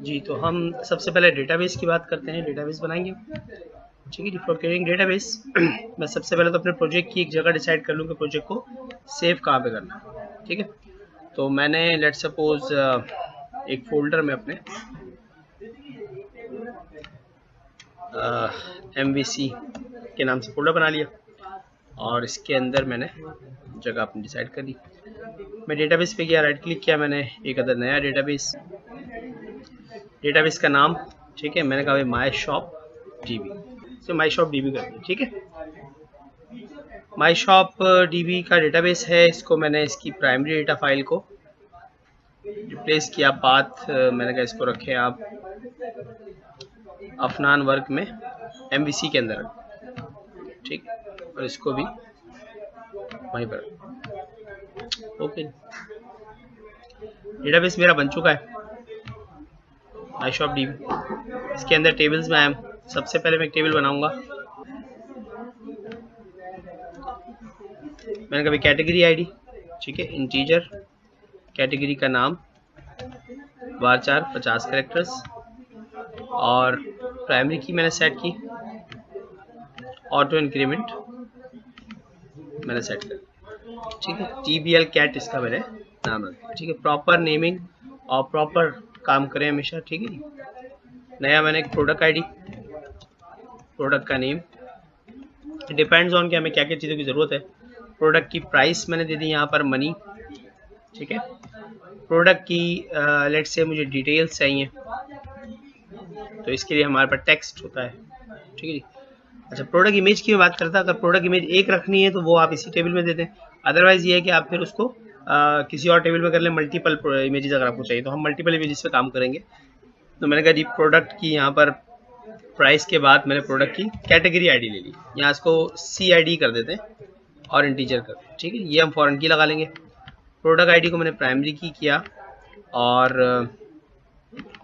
जी, तो हम सबसे पहले डेटाबेस की बात करते हैं। डेटाबेस बनाएंगे, ठीक है जी। फॉर क्रिएटिंग डेटाबेस मैं सबसे पहले तो अपने प्रोजेक्ट की एक जगह डिसाइड कर लूँ कि प्रोजेक्ट को सेव कहाँ पे करना है, ठीक है। तो मैंने लेट सपोज एक फोल्डर में अपने MVC के नाम से फोल्डर बना लिया और इसके अंदर मैंने जगह अपनी डिसाइड कर ली। मैं डेटाबेस पे गया, राइट क्लिक किया, मैंने एक अदर नया डेटाबेस का नाम, ठीक है, मैंने कहा भाई माई शॉप डीबी, तो माई शॉप डीबी कर दिया, ठीक है। माई शॉप डीबी का डेटाबेस है, इसको मैंने इसकी प्राइमरी डेटा फाइल को रिप्लेस किया। पाथ मैंने कहा इसको रखें आप अफनान वर्क में MVC के अंदर, ठीक, और इसको भी वहीं पर, ओके। डेटाबेस मेरा बन चुका है माई शॉप डीबी। इसके अंदर टेबल्स में आया, सबसे पहले मैं एक टेबल बनाऊंगा। मैंने कभी कैटेगरी आईडी, ठीक है, इंटीजर, कैटेगरी का नाम varchar 50 कैरेक्टर्स, और प्राइमरी की मैंने सेट की, ऑटो इंक्रीमेंट मैंने सेट कर, ठीक है। TBL कैट इसका मैंने नाम रखा, ठीक है। प्रॉपर नेमिंग और प्रॉपर काम करें हमेशा, ठीक है। नया मैंने एक प्रोडक्ट आईडी, प्रोडक्ट का नेम, डिपेंड्स ऑन कि हमें क्या क्या चीज़ों की ज़रूरत है। प्रोडक्ट की प्राइस मैंने दे दी यहाँ पर मनी, ठीक है। प्रोडक्ट की लेट से मुझे डिटेल्स चाहिए, तो इसके लिए हमारे पास टेक्स्ट होता है, ठीक है जी। अच्छा, प्रोडक्ट इमेज की बात करता है, अगर प्रोडक्ट इमेज एक रखनी है तो वो आप इसी टेबल में दे दें, अदरवाइज ये है कि आप फिर उसको किसी और टेबल में कर लें। मल्टीपल इमेजेस अगर आपको चाहिए तो हम मल्टीपल इमेजेस पे काम करेंगे। तो मैंने कहा जी प्रोडक्ट की यहाँ पर प्राइस के बाद मैंने प्रोडक्ट की कैटेगरी आईडी ले ली, यहाँ इसको CID कर देते हैं और इंटीजर कर, ठीक है। ये हम फॉरेन की लगा लेंगे। प्रोडक्ट आईडी को मैंने प्राइमरी की किया और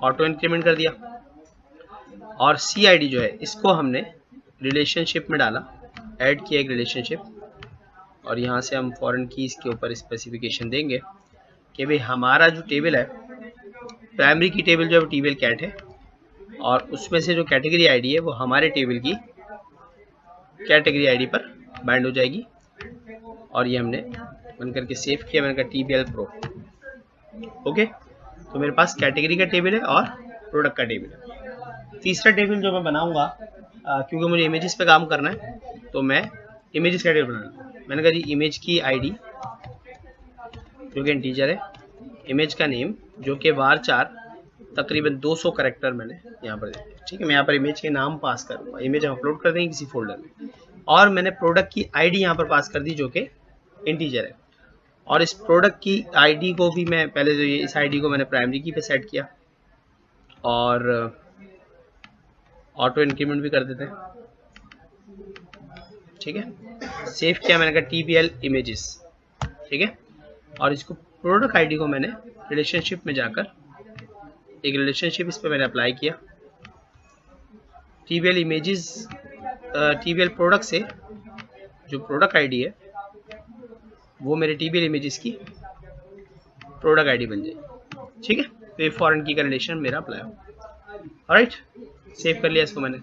ऑटो इंक्रीमेंट कर दिया, और CID जो है इसको हमने रिलेशनशिप में डाला, ऐड किया एक रिलेशनशिप, और यहाँ से हम फॉरेन कीज के ऊपर स्पेसिफिकेशन देंगे कि भाई हमारा जो टेबल है, प्राइमरी की टेबल जो है वो TBL कैट है, और उसमें से जो कैटेगरी आईडी है वो हमारे टेबल की कैटेगरी आईडी पर बाइंड हो जाएगी। और ये हमने बन करके सेव किया, मैंने कहा TBL प्रो, ओके। तो मेरे पास कैटेगरी का टेबल है और प्रोडक्ट का टेबल है। तीसरा टेबल जो मैं बनाऊंगा, क्योंकि मुझे इमेजेस पे काम करना है, तो मैं इमेजेस का टेबल बनाऊंगा। मैंने कहा जी इमेज की आईडी जो कि इंटीजर है, इमेज का नेम जो कि varchar तकरीबन 200 कैरेक्टर मैंने यहाँ पर दिया, ठीक है। मैं यहाँ पर इमेज के नाम पास करूँगा, इमेज हम अपलोड कर देंगे किसी फोल्डर में, और मैंने प्रोडक्ट की आईडी यहाँ पर पास कर दी जो कि इंटीजर है। और इस प्रोडक्ट की आईडी को भी मैं पहले तो ये इस आईडी को मैंने प्राइमरी की पे सेट किया और ऑटो इंक्रीमेंट भी कर देते हैं, ठीक है। सेव किया, मैंने कहा TBL इमेजेस, ठीक है। और इसको प्रोडक्ट आईडी को मैंने रिलेशनशिप में जाकर एक रिलेशनशिप इस पर मैंने अप्लाई किया। TBL इमेजेस, TBL प्रोडक्ट से जो प्रोडक्ट आईडी है वो मेरे TBL इमेजेस की प्रोडक्ट आईडी बन जाएगी, ठीक है। तो ये फॉरेन की का रिलेशन मेरा अप्लाई हो, ऑलराइट। सेव कर लिया इसको मैंने।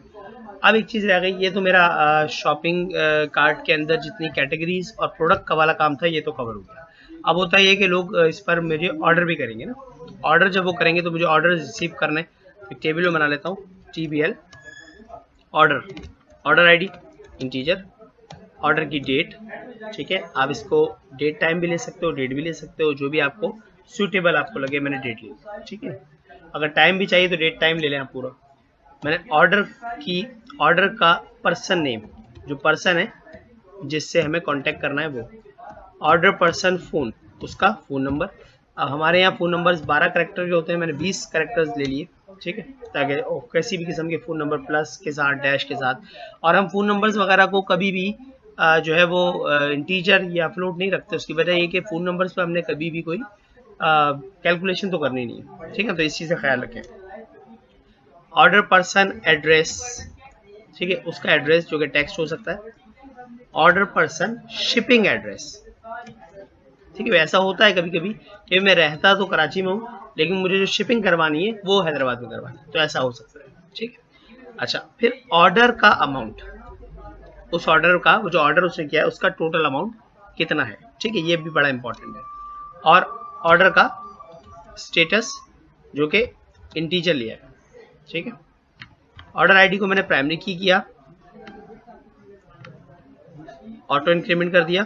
अब एक चीज़ रह गई, ये तो मेरा शॉपिंग कार्ट के अंदर जितनी कैटेगरीज और प्रोडक्ट का वाला काम था ये तो कवर हो गया। अब होता है ये कि लोग इस पर मुझे ऑर्डर भी करेंगे ना, ऑर्डर जब वो करेंगे तो मुझे ऑर्डर रिसीव करने, एक टेबल में बना लेता हूँ TBL order, order ID integer, order की डेट, ठीक है। आप इसको डेट टाइम भी ले सकते हो, डेट भी ले सकते हो, जो भी आपको सूटेबल आपको लगे। मैंने डेट ली, ठीक है। अगर टाइम भी चाहिए तो डेट टाइम ले लें आप पूरा। मैंने ऑर्डर का पर्सन नेम, जो पर्सन है जिससे हमें कांटेक्ट करना है वो, ऑर्डर पर्सन फ़ोन, उसका फ़ोन नंबर। अब हमारे यहाँ फ़ोन नंबर्स 12 कैरेक्टर के होते हैं, मैंने 20 कैरेक्टर्स ले लिए, ठीक है, ताकि किसी भी किस्म के फ़ोन नंबर प्लस के साथ, डैश के साथ। और हम फ़ोन नंबर्स वगैरह को कभी भी जो है वो इंटीजर या फ्लोट नहीं रखते। उसकी वजह ये कि फ़ोन नंबर्स पर हमने कभी भी कोई कैलकुलेशन तो करनी नहीं है, ठीक है। तो इस चीज़ का ख्याल रखें। ऑर्डर पर्सन एड्रेस, ठीक है, उसका एड्रेस जो कि टेक्स्ट हो सकता है। ऑर्डर पर्सन शिपिंग एड्रेस, ठीक है। ऐसा होता है कभी कभी कि मैं रहता तो कराची में हूँ लेकिन मुझे जो शिपिंग करवानी है वो हैदराबाद में करवानी है, तो ऐसा हो सकता है। ठीक है। अच्छा, फिर ऑर्डर का अमाउंट, उस ऑर्डर का, वो जो ऑर्डर उसने किया है उसका टोटल अमाउंट कितना है। ठीक है, ये भी बड़ा इंपॉर्टेंट है। और ऑर्डर का स्टेटस जो कि इंटीजर लिया है। ठीक है, ऑर्डर आईडी को मैंने प्राइमरी की किया, ऑटो इंक्रीमेंट कर दिया।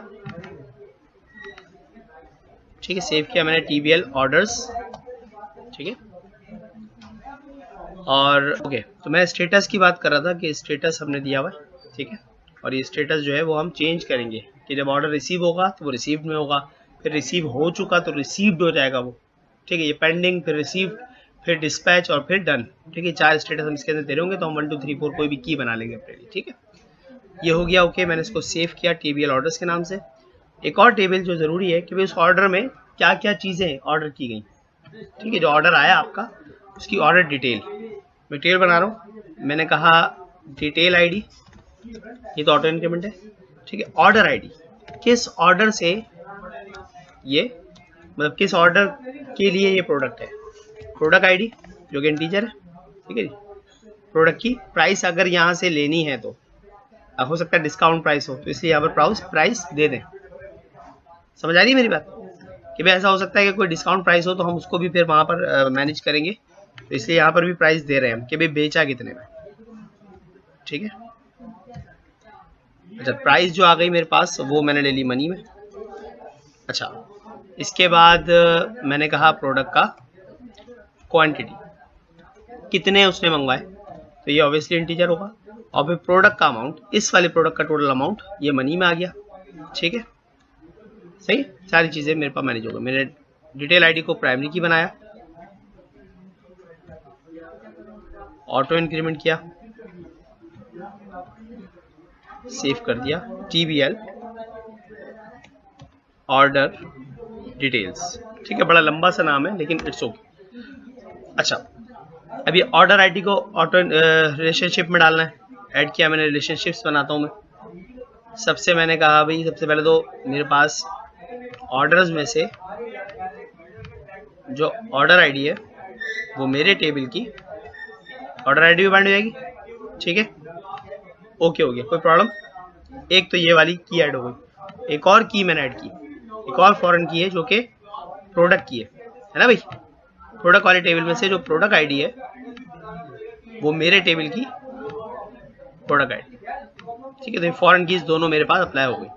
ठीक है, सेव किया मैंने TBL ऑर्डर्स। ठीक है, और ओके, तो मैं स्टेटस की बात कर रहा था कि स्टेटस हमने दिया हुआ है। ठीक है, और ये स्टेटस जो है वो हम चेंज करेंगे कि जब ऑर्डर रिसीव होगा तो वो रिसीव्ड में होगा, फिर रिसीव हो चुका तो रिसीव्ड हो जाएगा वो। ठीक है, ये पेंडिंग, फिर रिसीव्ड, फिर डिस्पैच और फिर डन। ठीक है, 4 स्टेटस हम इसके अंदर दे रहे होंगे, तो हम 1 2 3 4 कोई भी की बना लेंगे अपने लिए। ठीक है, ये हो गया। ओके, मैंने इसको सेव किया TBL ऑर्डर्स के नाम से। एक और टेबल जो ज़रूरी है कि भाई उस ऑर्डर में क्या क्या चीज़ें ऑर्डर की गई। ठीक है, जो ऑर्डर आया आपका उसकी ऑर्डर डिटेल मैं टेबल बना रहा हूँ। मैंने कहा डिटेल आईडी, ये तो ऑटो इंक्रीमेंट है। ठीक है, ऑर्डर आईडी, किस ऑर्डर से ये, मतलब किस ऑर्डर के लिए ये प्रोडक्ट है। प्रोडक्ट आईडी जो कि इंटीजर है। ठीक है जी, प्रोडक्ट की प्राइस अगर यहाँ से लेनी है तो हो सकता है डिस्काउंट प्राइस हो, तो इसलिए यहाँ पर प्राइस दे दें। समझ आ रही है मेरी बात कि भाई ऐसा हो सकता है कि कोई डिस्काउंट प्राइस हो तो हम उसको भी फिर वहाँ पर मैनेज करेंगे, तो इसलिए यहाँ पर भी प्राइस दे रहे हैं हम कि भाई बेचा कितने में। ठीक है, अच्छा, प्राइस जो आ गई मेरे पास वो मैंने ले ली मनी में। अच्छा, इसके बाद मैंने कहा प्रोडक्ट का क्वांटिटी, कितने उसने मंगवाए, तो ये ऑब्वियसली इंटीजर होगा। और फिर प्रोडक्ट का अमाउंट, इस वाले प्रोडक्ट का टोटल अमाउंट ये मनी में आ गया। ठीक है, सही, सारी चीज़ें मेरे पास मैनेज हो गई। मैंने डिटेल आईडी को प्राइमरी की बनाया, ऑटो इंक्रीमेंट किया, सेव कर दिया TBL ऑर्डर डिटेल्स। ठीक है, बड़ा लंबा सा नाम है लेकिन इट्स ओके। अच्छा, अभी ऑर्डर आईडी को ऑटो रिलेशनशिप में डालना है। ऐड किया मैंने, रिलेशनशिप्स बनाता हूँ मैं। सबसे मैंने कहा भाई सबसे पहले तो मेरे पास ऑर्डर्स में से जो ऑर्डर आईडी है वो मेरे टेबल की ऑर्डर आईडी भी बाइंड हो जाएगी। ठीक है, ओके हो गया, कोई प्रॉब्लम। एक तो ये वाली की ऐड हो गई, एक और की मैंने ऐड की, एक और फॉरेन की है जो कि प्रोडक्ट की है ना भाई। प्रोडक्ट वाले टेबल में से जो प्रोडक्ट आईडी है वो मेरे टेबल की प्रोडक्ट आईडी। ठीक है, तो फॉरेन कीज दोनों मेरे पास अप्लाई हो गई।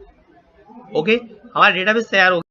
ओके, हमारा डेटाबेस तैयार हो गया।